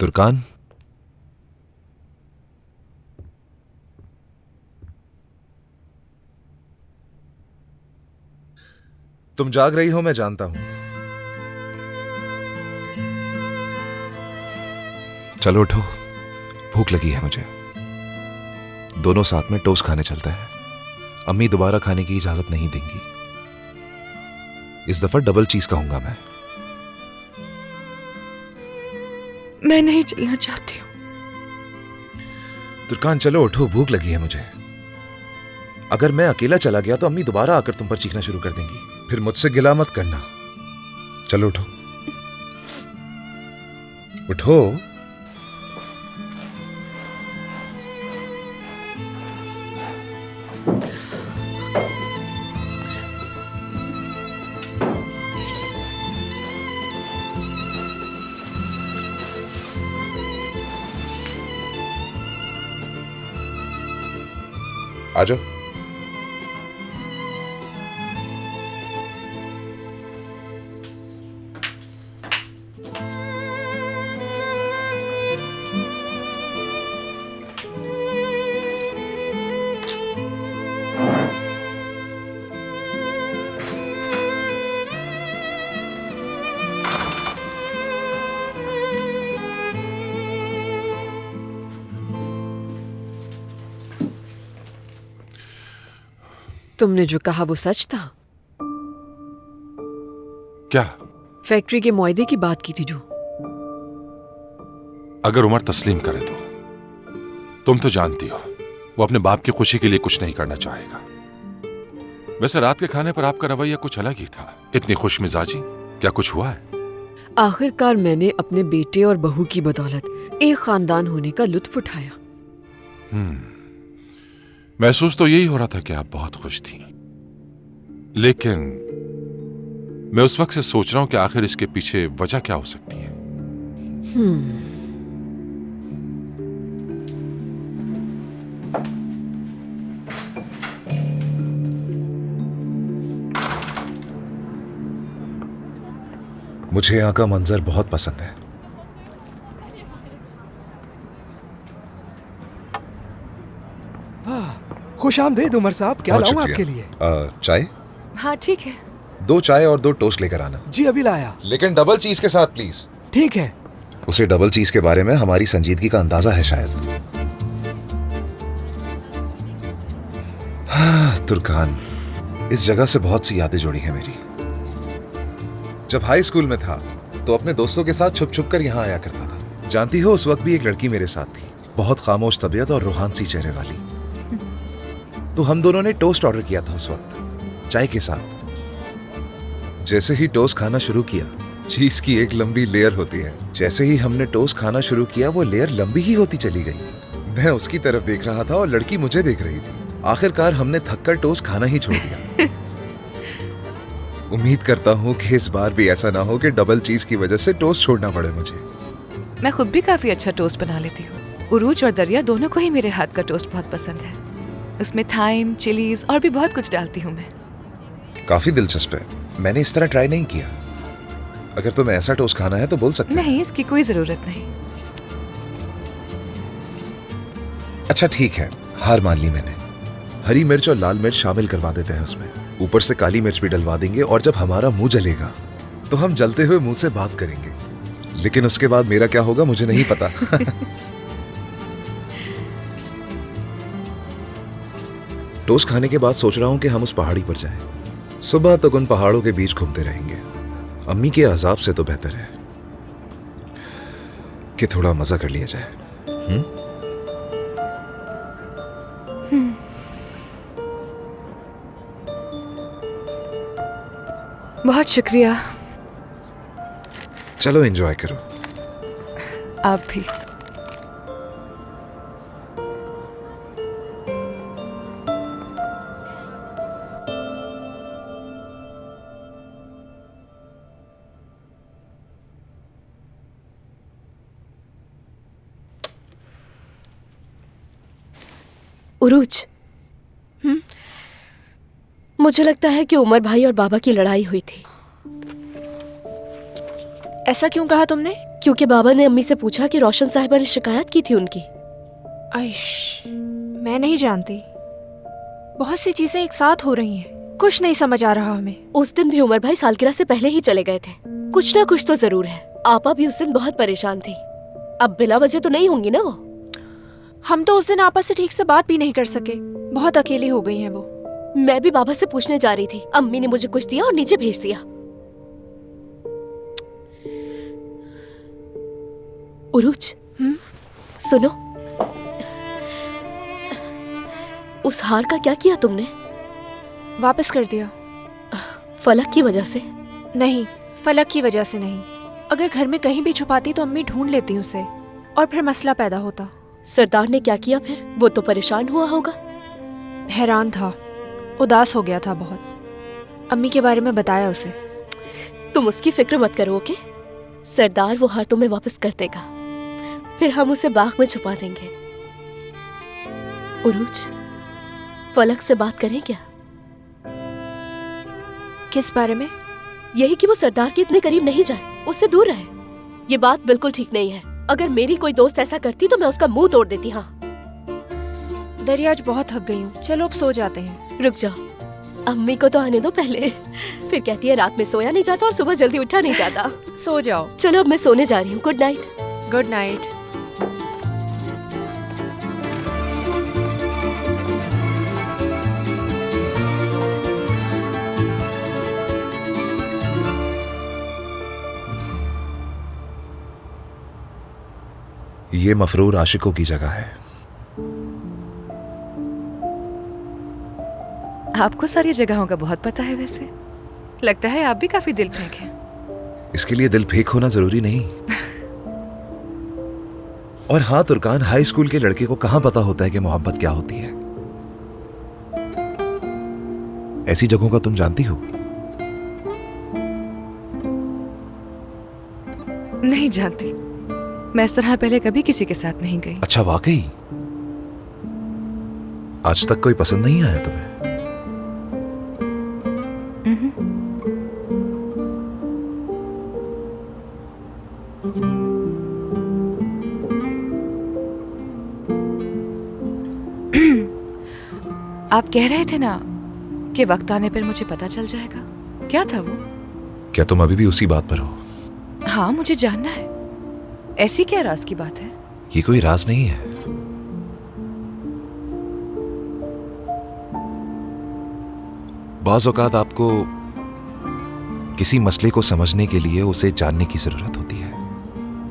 तुर्कान, तुम जाग रही हो, मैं जानता हूं। चलो उठो, भूख लगी है मुझे। दोनों साथ में टोस्ट खाने चलते हैं। अम्मी दोबारा खाने की इजाजत नहीं देंगी। इस दफा डबल चीज कहूंगा मैं नहीं चलना चाहती हूँ। तुर्कान चलो उठो, भूख लगी है मुझे। अगर मैं अकेला चला गया तो अम्मी दोबारा आकर तुम पर चीखना शुरू कर देंगी। फिर मुझसे गिला मत करना। चलो उठो, उठो। आ जाओ। तुमने जो कहा वो सच था? क्या? फैक्ट्री के मुआहदे की बात की थी जो। अगर उमर तस्लीम करे तो तुम तो जानती हो वो अपने बाप की खुशी के लिए कुछ नहीं करना चाहेगा। वैसे रात के खाने पर आपका रवैया कुछ अलग ही था। इतनी खुश मिजाजी, क्या कुछ हुआ है? आखिरकार मैंने अपने बेटे और बहू की बदौलत एक खानदान होने का लुत्फ उठाया। महसूस तो यही हो रहा था कि आप बहुत खुश थी, लेकिन मैं उस वक्त से सोच रहा हूं कि आखिर इसके पीछे वजह क्या हो सकती है। मुझे यहाँ का मंजर बहुत पसंद है। खुश आमदीद उमर साहब, क्या बहुत लाऊं शुक्रिया। आपके लिए? चाय? हाँ ठीक है। 2 चाय और 2 टोस्ट लेकर आना। जी अभी लाया। लेकिन डबल चीज के साथ प्लीज। ठीक है। उसे डबल चीज के बारे में हमारी संजीदगी का अंदाजा है शायद। हाँ, तुर्कान, इस जगह से बहुत सी यादें जुड़ी हैं मेरी। जब हाई स्कूल में था तो अपने दोस्तों के साथ छुप छुप कर यहाँ आया करता था। जानती हो, उस वक्त भी एक लड़की मेरे साथ थी, बहुत खामोश तबीयत और रूहान सी चेहरे वाली। तो हम दोनों ने टोस्ट ऑर्डर किया था उस वक्त, चाय के साथ। जैसे ही टोस्ट खाना शुरू किया, चीज की एक लंबी लेयर होती है, जैसे ही हमने टोस्ट खाना शुरू किया वो लेयर लंबी ही होती चली गई। मैं उसकी तरफ देख रहा था और लड़की मुझे देख रही थी। आखिरकार हमने थककर टोस्ट खाना ही छोड़ दिया। उम्मीद करता हूँ कि इस बार भी ऐसा ना हो कि डबल चीज की वजह से टोस्ट छोड़ना पड़े मुझे। मैं खुद भी काफी अच्छा टोस्ट बना लेती हूँ। उरूज और दरिया दोनों को ही मेरे हाथ का टोस्ट बहुत पसंद है। उसमें थाइम, चिलीज और भी बहुत कुछ डालती हूँ मैं। काफी दिलचस्प है, मैंने इस तरह ट्राई नहीं किया। अगर तुम्हें ऐसा टोस्ट खाना है तो बोल सकते नहीं, इसकी कोई जरूरत नहीं। अच्छा ठीक है, हार मान ली मैंने। हरी मिर्च और लाल मिर्च शामिल करवा देते हैं उसमें, ऊपर से काली मिर्च भी डलवा देंगे। और जब हमारा मुंह जलेगा तो हम जलते हुए मुंह से बात करेंगे। लेकिन उसके बाद मेरा क्या होगा मुझे नहीं पता। टोस्ट खाने के बाद सोच रहा हूं कि हम उस पहाड़ी पर जाएं। सुबह तक उन पहाड़ों के बीच घूमते रहेंगे। अम्मी के अजाब से तो बेहतर है कि थोड़ा मजा कर लिया जाए। बहुत शुक्रिया। चलो एंजॉय करो। आप भी। उरूज, मुझे लगता है कि उमर भाई और बाबा की लड़ाई हुई थी। ऐसा क्यों कहा तुमने? क्योंकि बाबा ने अम्मी से पूछा कि रोशन साहिबा ने शिकायत की थी उनकी। आइश, मैं नहीं जानती, बहुत सी चीजें एक साथ हो रही हैं, कुछ नहीं समझ आ रहा हमें। उस दिन भी उमर भाई सालगिरह से पहले ही चले गए थे। कुछ ना कुछ तो जरूर है। आपा भी उस दिन बहुत परेशान थी। अब बिला वजह तो नहीं होंगी ना वो। हम तो उस दिन आपस से ठीक से बात भी नहीं कर सके, बहुत अकेली हो गई हैं वो। मैं भी बाबा से पूछने जा रही थी, अम्मी ने मुझे कुछ दिया और नीचे भेज दिया। उरूज, सुनो, उस हार का क्या किया तुमने? वापस कर दिया। फलक की वजह से? नहीं, फलक की वजह से नहीं। अगर घर में कहीं भी छुपाती तो अम्मी ढूंढ लेती उसे और फिर मसला पैदा होता। सरदार ने क्या किया फिर? वो तो परेशान हुआ होगा। हैरान था, उदास हो गया था बहुत। अम्मी के बारे में बताया उसे। तुम उसकी फिक्र मत करो, ओके? सरदार वो हार तुम्हें वापस कर देगा, फिर हम उसे बाग में छुपा देंगे। उरूज, फलक से बात करें क्या? किस बारे में? यही कि वो सरदार के इतने करीब नहीं जाए, उससे दूर रहे। ये बात बिल्कुल ठीक नहीं है। अगर मेरी कोई दोस्त ऐसा करती तो मैं उसका मुंह तोड़ देती। हाँ दरिया, आज बहुत थक गई हूँ, चलो अब सो जाते हैं। रुक जाओ, अम्मी को तो आने दो पहले। फिर कहती है रात में सोया नहीं जाता और सुबह जल्दी उठा नहीं जाता। सो जाओ। चलो अब मैं सोने जा रही हूँ। Good night. Good night. ये मफरूर आशिकों की जगह है। आपको सारी जगहों का बहुत पता है वैसे। लगता है आप भी काफी दिल फेंक हैं। इसके लिए दिल फेंक होना जरूरी नहीं। और हाँ तुर्कान, हाई स्कूल के लड़के को कहां पता होता है कि मोहब्बत क्या होती है। ऐसी जगहों का तुम जानती हो? नहीं जानती, मैं इस तरह पहले कभी किसी के साथ नहीं गई। अच्छा, वाकई? आज तक कोई पसंद नहीं आया तुम्हें? आप कह रहे थे ना कि वक्त आने पर मुझे पता चल जाएगा। क्या था वो? क्या तुम अभी भी उसी बात पर हो? हाँ, मुझे जानना है। ऐसी क्या राज की बात है? ये कोई राज नहीं है। बाज़ औक़ात आपको किसी मसले को समझने के लिए उसे जानने की जरूरत होती है।